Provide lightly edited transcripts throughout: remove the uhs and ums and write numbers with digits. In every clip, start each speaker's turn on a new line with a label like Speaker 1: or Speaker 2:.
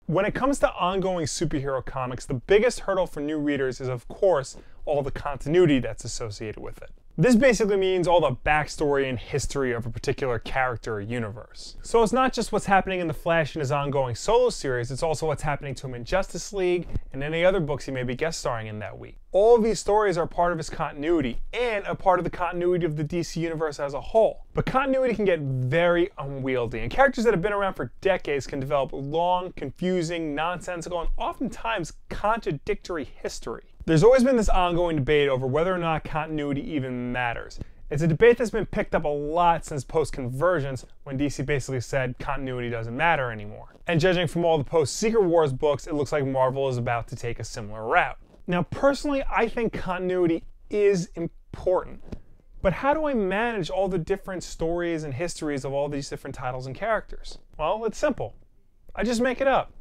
Speaker 1: When it comes to ongoing superhero comics, the biggest hurdle for new readers is, of course, all the continuity that's associated with it. This basically means all the backstory and history of a particular character or universe. So it's not just what's happening in The Flash in his ongoing solo series, it's also what's happening to him in Justice League and any other books he may be guest starring in that week. All of these stories are part of his continuity and a part of the continuity of the DC universe as a whole. But continuity can get very unwieldy, and characters that have been around for decades can develop long, confusing, nonsensical, and oftentimes contradictory history. There's always been this ongoing debate over whether or not continuity even matters. It's a debate that's been picked up a lot since post-Convergence, when DC basically said continuity doesn't matter anymore. And judging from all the post-Secret Wars books, it looks like Marvel is about to take a similar route. Now, personally, I think continuity is important. But how do I manage all the different stories and histories of all these different titles and characters? Well, it's simple. I just make it up.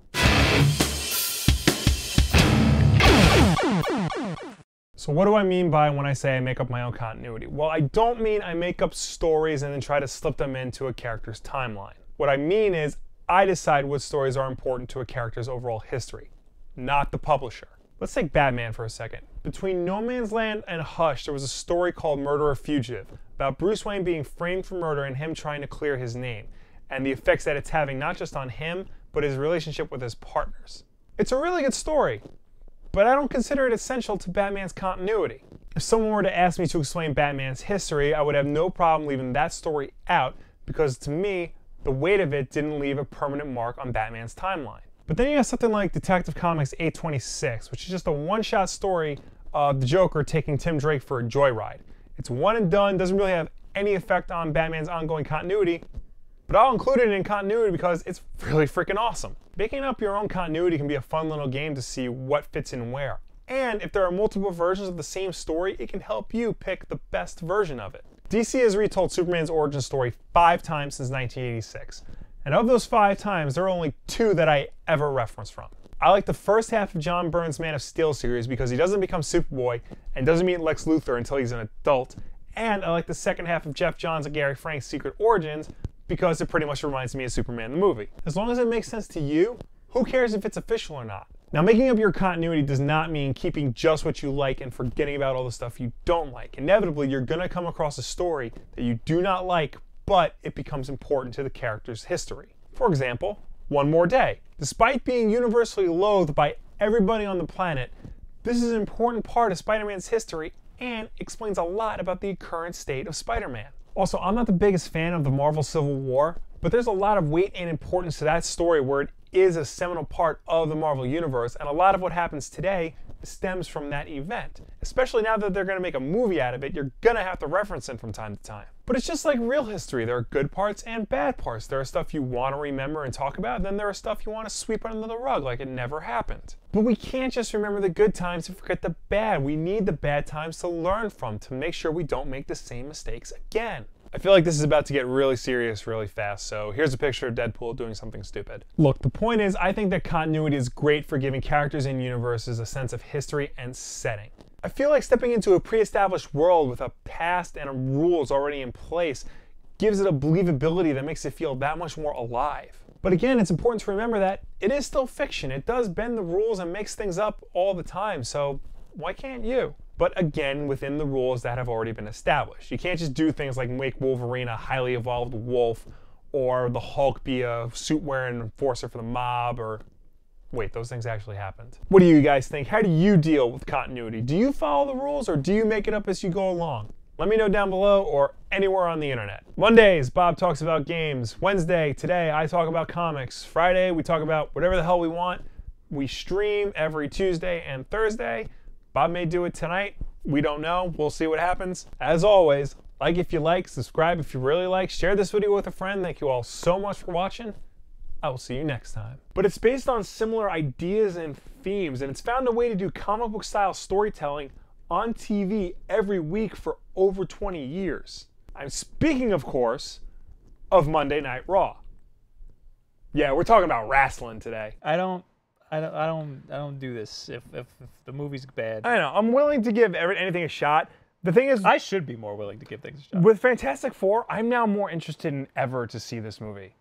Speaker 1: So what do I mean by when I say I make up my own continuity? Well, I don't mean I make up stories and then try to slip them into a character's timeline. What I mean is I decide what stories are important to a character's overall history, not the publisher. Let's take Batman for a second. Between No Man's Land and Hush, there was a story called Murderer Fugitive, about Bruce Wayne being framed for murder and him trying to clear his name, and the effects that it's having not just on him, but his relationship with his partners. It's a really good story, but I don't consider it essential to Batman's continuity. If someone were to ask me to explain Batman's history, I would have no problem leaving that story out, because to me, the weight of it didn't leave a permanent mark on Batman's timeline. But then you have something like Detective Comics 826, which is just a one-shot story of the Joker taking Tim Drake for a joyride. It's one and done, doesn't really have any effect on Batman's ongoing continuity, but I'll include it in continuity because it's really freaking awesome. Making up your own continuity can be a fun little game to see what fits in where. And if there are multiple versions of the same story, it can help you pick the best version of it. DC has retold Superman's origin story 5 times since 1986. And of those 5 times, there are only 2 that I ever reference from. I like the first half of John Byrne's Man of Steel series because he doesn't become Superboy and doesn't meet Lex Luthor until he's an adult. And I like the second half of Jeff Johns and Gary Frank's Secret Origins because it pretty much reminds me of Superman the movie. As long as it makes sense to you, who cares if it's official or not? Now, making up your continuity does not mean keeping just what you like and forgetting about all the stuff you don't like. Inevitably, you're gonna come across a story that you do not like, but it becomes important to the character's history. For example, One More Day. Despite being universally loathed by everybody on the planet, this is an important part of Spider-Man's history and explains a lot about the current state of Spider-Man. Also, I'm not the biggest fan of the Marvel Civil War, but there's a lot of weight and importance to that story where it is a seminal part of the Marvel Universe, and a lot of what happens today stems from that event. Especially now that they're going to make a movie out of it, you're going to have to reference it from time to time. But it's just like real history. There are good parts and bad parts. There are stuff you want to remember and talk about, and then there are stuff you want to sweep under the rug like it never happened. But we can't just remember the good times and forget the bad. We need the bad times to learn from, to make sure we don't make the same mistakes again. I feel like this is about to get really serious really fast, so here's a picture of Deadpool doing something stupid. Look, the point is, I think that continuity is great for giving characters and universes a sense of history and setting. I feel like stepping into a pre-established world with a past and rules already in place gives it a believability that makes it feel that much more alive. But again, it's important to remember that it is still fiction. It does bend the rules and makes things up all the time, so why can't you? But again, within the rules that have already been established. You can't just do things like make Wolverine a highly evolved wolf, or the Hulk be a suit-wearing enforcer for the mob, or... Wait, those things actually happened. What do you guys think? How do you deal with continuity? Do you follow the rules, or do you make it up as you go along? Let me know down below, or anywhere on the internet. Mondays, Bob talks about games. Wednesday, today, I talk about comics. Friday, we talk about whatever the hell we want. We stream every Tuesday and Thursday. Bob may do it tonight. We don't know. We'll see what happens. As always, like if you like, subscribe if you really like, share this video with a friend. Thank you all so much for watching. I will see you next time. But it's based on similar ideas and themes, and it's found a way to do comic book style storytelling on TV every week for over 20 years. I'm speaking, of course, of Monday Night Raw. Yeah, we're talking about wrestling today.
Speaker 2: I don't do this if the movie's bad.
Speaker 1: I know. I'm willing to give anything a shot. The thing is,
Speaker 2: I should be more willing to give things a shot.
Speaker 1: With Fantastic Four, I'm now more interested than ever to see this movie.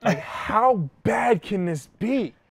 Speaker 1: Like, how bad can this be?